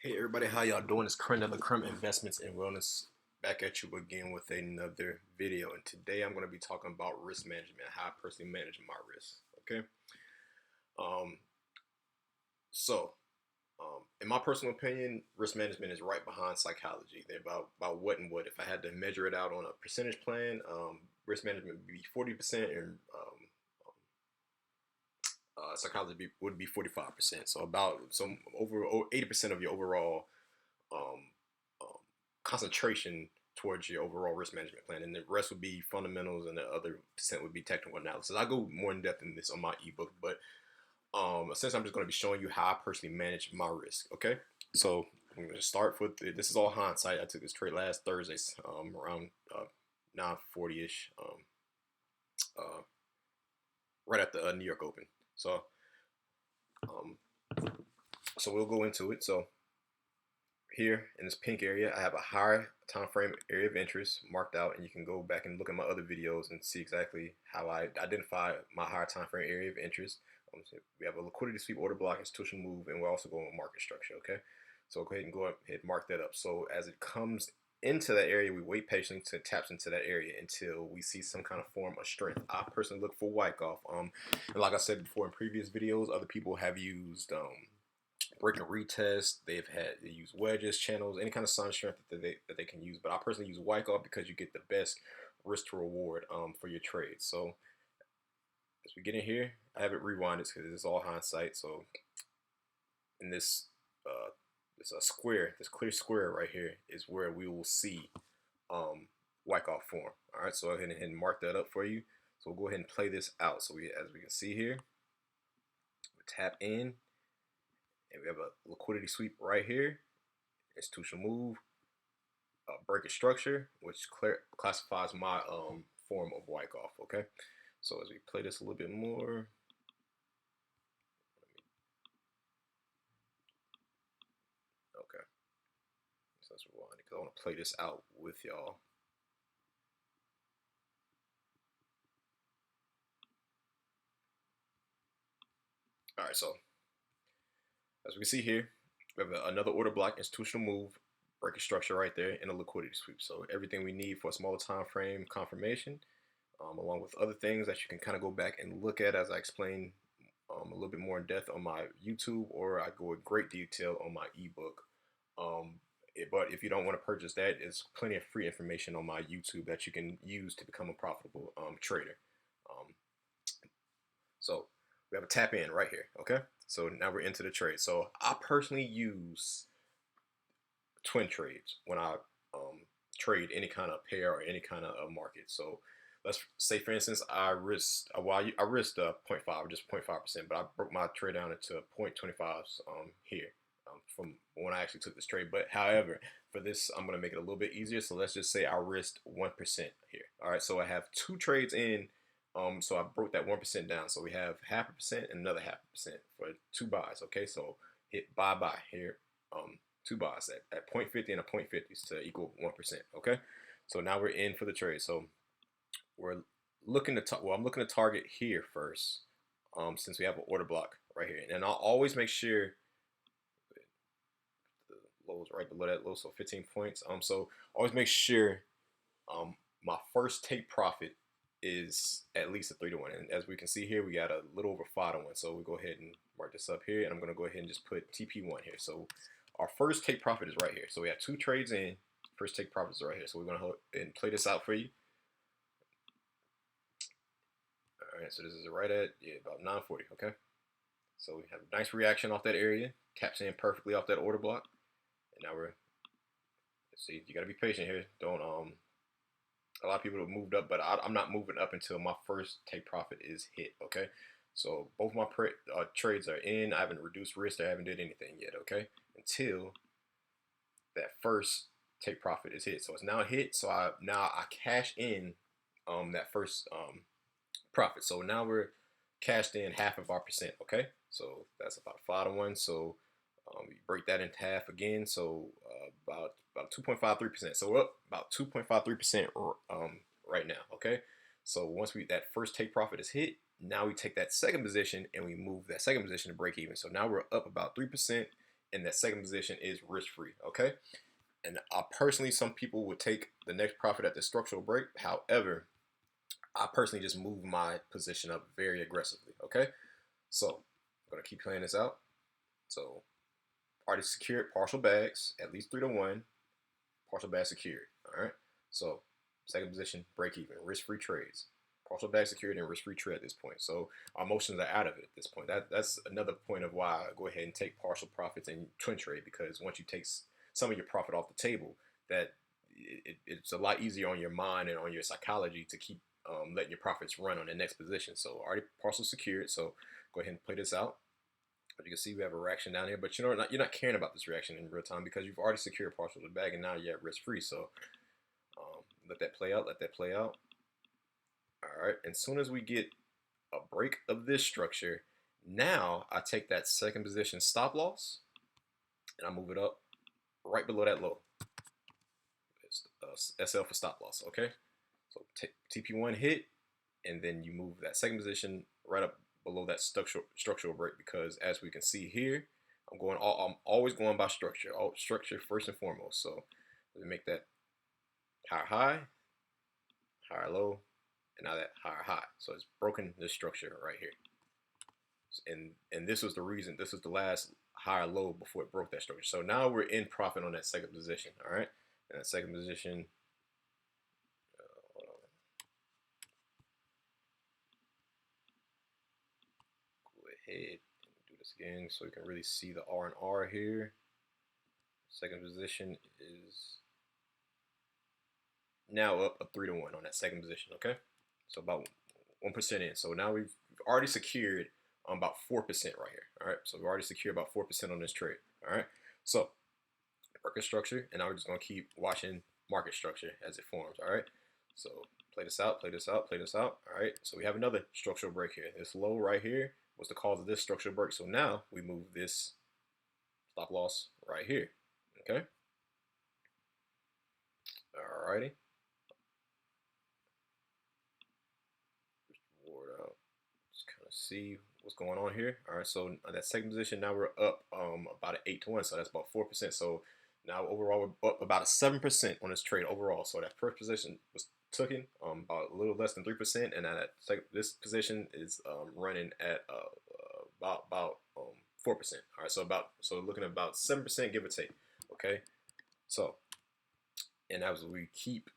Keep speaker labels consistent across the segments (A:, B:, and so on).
A: Hey everybody, how y'all doing? It's Crendelacremeinvestments and Wellness back at you again with another video. And today I'm going to be talking about risk management, how I personally manage my risk. Okay. Um, so, in my personal opinion, risk management is right behind psychology. They're about what and what. If I had to measure it out on a percentage plan, risk management would be 40% and psychology would be 45%. So about some over 80% of your overall um, um, concentration towards your overall risk management plan, and the rest would be fundamentals, and the other percent would be technical analysis. I go more in depth in this on my ebook, but essentially, I'm just going to be showing you how I personally manage my risk. Okay, so I'm going to start with this is all hindsight. I took this trade last Thursday, around 9:40 ish, uh, right at the New York Open. So, um, so we'll go into it. So here in this pink area, I have a high time frame area of interest marked out, and you can go back and look at my other videos and see exactly how I identify my higher time frame area of interest. So we have a liquidity sweep, order block, institutional move, and we're also going with market structure. Okay, so go ahead and ahead and mark that up. So as it comes into that area, we wait patiently until it taps into that area until we see some kind of form of strength. I personally look for Wyckoff. And like I said before in previous videos, other people have used break and retest. They use wedges, channels, any kind of sun strength that they can use. But I personally use Wyckoff because you get the best risk to reward for your trade. So as we get in here, I have it rewinded because it's all hindsight. So in this square, this clear square right here is where we will see Wyckoff form. All right, so I'll go ahead and mark that up for you. So we'll go ahead and play this out. So as we can see here, we tap in, and we have a liquidity sweep right here, institutional move, break structure, which classifies my form of Wyckoff. Okay, so as we play this a little bit more, okay, so let's rewind it because I want to play this out with y'all. All right, so as we see here, we have another order block, institutional move, break structure right there, and a liquidity sweep. So everything we need for a smaller time frame confirmation, along with other things that you can kind of go back and look at as I explain a little bit more in depth on my YouTube, or I go in great detail on my ebook. But if you don't want to purchase that, there's plenty of free information on my YouTube that you can use to become a profitable trader. Um, so we have a tap in right here. Okay, so now we're into the trade. So I personally use twin trades when I trade any kind of pair or any kind of market. So let's say, for instance, I risked I risked 0.5, just 0.5%, but I broke my trade down into 0.25s here from when I actually took this trade. But however, for this, I'm gonna make it a little bit easier. So let's just say I risked 1% here. All right, so I have two trades in. So I broke that 1% down. So we have 0.5% and another 0.5% for two buys. Okay, so hit buy here. Two buys at 0.50 and a 0.50 to equal 1%. Okay, so now we're in for the trade. So we're looking to I'm looking to target here first, since we have an order block right here, and I'll always make sure the low is right below that low, so 15 points. So always make sure my first take profit is at least a 3-to-1, and as we can see here, we got a little over 5-to-1. So we go ahead and mark this up here, and I'm going to go ahead and just put TP1 here. So our first take profit is right here. So we have two trades in. First take profit is right here. So we're going to go ahead and play this out for you. All right, so this is right at about 940. Okay, so we have a nice reaction off that area, taps in perfectly off that order block, and now we're, let's see, you got to be patient here. Don't a lot of people have moved up, but I'm not moving up until my first take profit is hit. Okay, so both my trades are in. I haven't reduced risk. I haven't did anything yet. Okay, until that first take profit is hit. So it's now hit. So I cash in that first profit. So now we're cashed in half of our percent. Okay, so that's about 5-to-1. So we break that into half again. So about 2.53%. So we're up about 2.53% right now. Okay, so once that first take profit is hit, now we take that second position and we move that second position to break even. So now we're up about 3% and that second position is risk free. Okay, and personally, some people would take the next profit at the structural break. However, I personally just move my position up very aggressively. Okay, so I'm gonna keep playing this out. So already secured partial bags, at least 3-1, partial bag secured. All right, so second position, break even, risk free trades. Partial bag secured and risk free trade at this point. So our emotions are out of it at this point. That's another point of why I go ahead and take partial profits and twin trade, because once you take some of your profit off the table, that it's a lot easier on your mind and on your psychology to keep letting your profits run on the next position. So already partial secured. So go ahead and play this out. As you can see, we have a reaction down here, but you're not caring about this reaction in real time because you've already secured partial to the bag, and now you're at risk free. So let that play out. Let that play out. All right. And as soon as we get a break of this structure, now I take that second position stop loss and I move it up right below that low. It's SL for stop loss. Okay. So TP1 hit, and then you move that second position right up below that structural break, because as we can see here, I'm always going by structure. Structure first and foremost. So let me make that higher high, higher low, and now that higher high. So it's broken this structure right here. And this was the reason. This was the last higher low before it broke that structure. So now we're in profit on that second position. All right, and that second position. Ahead and do this again so you can really see the R and R here. Second position is now up a 3-1 on that second position. Okay, so about 1% in. So now we've already secured about 4% right here. All right, so we've already secured about 4% on this trade. All right, so market structure, and now we're just gonna keep watching market structure as it forms. All right, so play this out, play this out, play this out. All right, so we have another structural break here. This low right here was the cause of this structural break. So now we move this stop loss right here. Okay. Alrighty. Ward out. Just kind of see what's going on here. All right. So that second position, now we're up about an 8-1. So that's about 4%. So now overall we're up about a 7% on this trade overall. So that first position was taken about a little less than 3%, and this position is running at about 4%. All right, so looking at about 7%, give or take. Okay, so and as we keep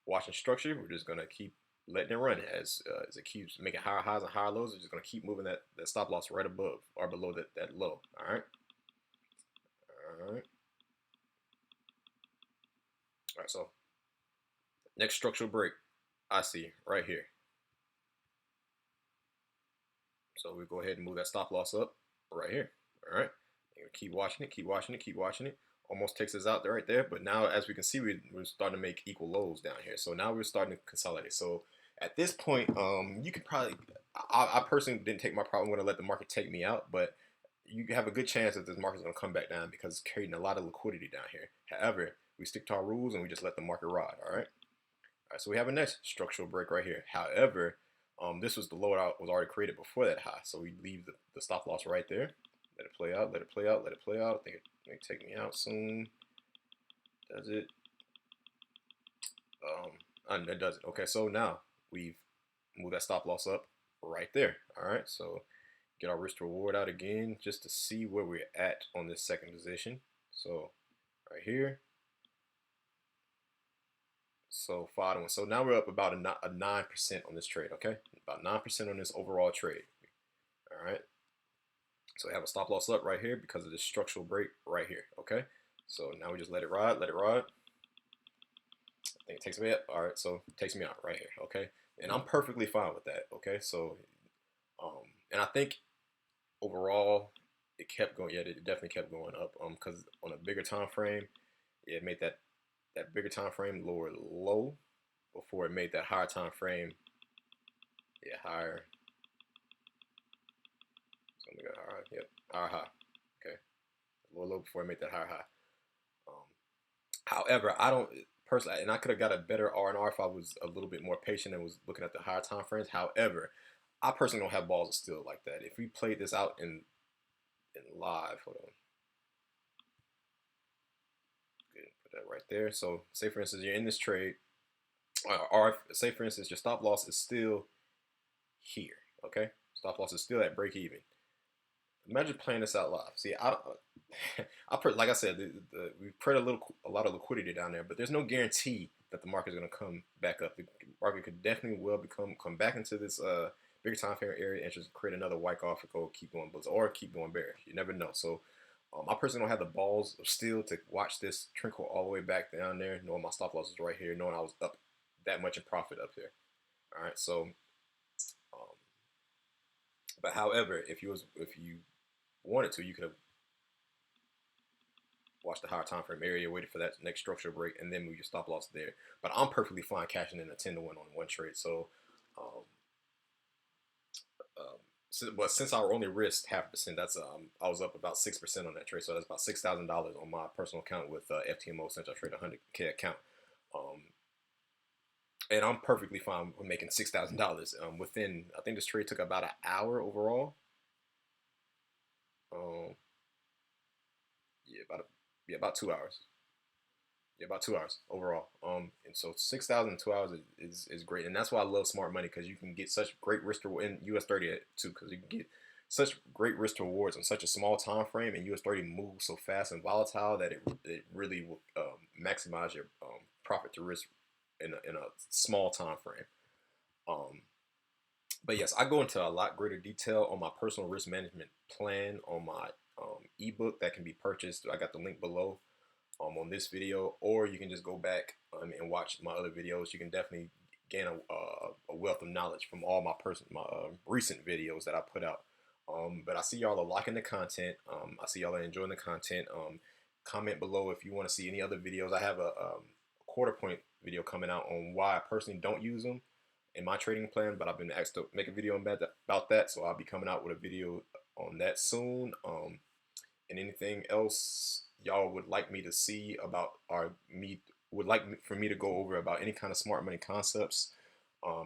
A: watching structure, we're just gonna keep letting it run as it keeps making higher highs and higher lows. It's just gonna keep moving that stop loss right above or below that low. All right, all right, all right. So next structural break I see right here. So we go ahead and move that stop loss up right here. All right. And keep watching it, keep watching it, keep watching it. Almost takes us out there right there. But now, as we can see, we're starting to make equal lows down here. So now we're starting to consolidate. So at this point, you could probably, I personally didn't take my problem. I'm going to let the market take me out. But you have a good chance that this market's going to come back down because it's creating a lot of liquidity down here. However, we stick to our rules and we just let the market ride. All right. All right. So we have a next structural break right here. However, this was the low that was already created before that high. So we leave the stop loss right there. Let it play out, let it play out, let it play out. I think it may take me out soon. Does it? It doesn't. Okay, so now we've moved that stop loss up right there. All right, so get our risk to reward out again just to see where we're at on this second position. So right here. So 5-1. So now we're up about a 9% on this trade. Okay, about 9% on this overall trade. All right. So we have a stop loss up right here because of this structural break right here. Okay, so now we just let it ride, let it ride. I think it takes me up. All right, so it takes me out right here. Okay, and I'm perfectly fine with that. Okay, so and I think overall it kept going. Yeah, it definitely kept going up. Because on a bigger time frame, it made that bigger time frame lower low before it made that higher time frame. Yeah, higher. Let me go higher. Yep, higher high. Okay, low before I make that higher high. However, I don't personally, and I could have got a better R&R if I was a little bit more patient and was looking at the higher time frames. However, I personally don't have balls of steel like that. If we played this out in live, hold on. right there. So say for instance you're in this trade, or say for instance your stop loss is still here. Okay, stop loss is still at break even. Imagine playing this out live. See, like I said, we put a lot of liquidity down there, but there's no guarantee that the market is going to come back up. The market could definitely come back into this bigger time frame area and just create another wipe off and go keep going bulls or keep going bearish. You never know. So I personally don't have the balls of steel to watch this trickle all the way back down there, knowing my stop loss is right here, knowing I was up that much in profit up here. All right, so but however, if you wanted to, you could have watched the higher time frame area, waited for that next structural break, and then move your stop loss there. But I'm perfectly fine cashing in a 10 to 1 on one trade. So, but since I only risked 0.5%, that's I was up about 6% on that trade. So that's about $6,000 on my personal account with FTMO since I trade a 100K account. And I'm perfectly fine with making $6,000 within. I think this trade took about an hour overall. About 2 hours. Yeah, about 2 hours overall. And so 6,000 in 2 hours is great, and that's why I love smart money, because you can get such great risk reward in US30 too, because you can get such great risk rewards on such a small time frame, and US30 moves so fast and volatile that it really will maximize your profit to risk in a small time frame. But yes, I go into a lot greater detail on my personal risk management plan on my ebook that can be purchased. I got the link below on this video, or you can just go back and watch my other videos. You can definitely gain a wealth of knowledge from all my recent videos that I put out. But I see y'all are liking the content. I see y'all are enjoying the content. Comment below if you want to see any other videos. I have a quarter point video coming out on why I personally don't use them in my trading plan, but I've been asked to make a video about that, so I'll be coming out with a video on that soon. And anything else y'all would like me to see about, or for me to go over about any kind of smart money concepts,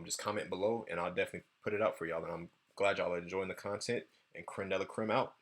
A: just comment below and I'll definitely put it out for y'all. And I'm glad y'all are enjoying the content. And Crendelacrem out.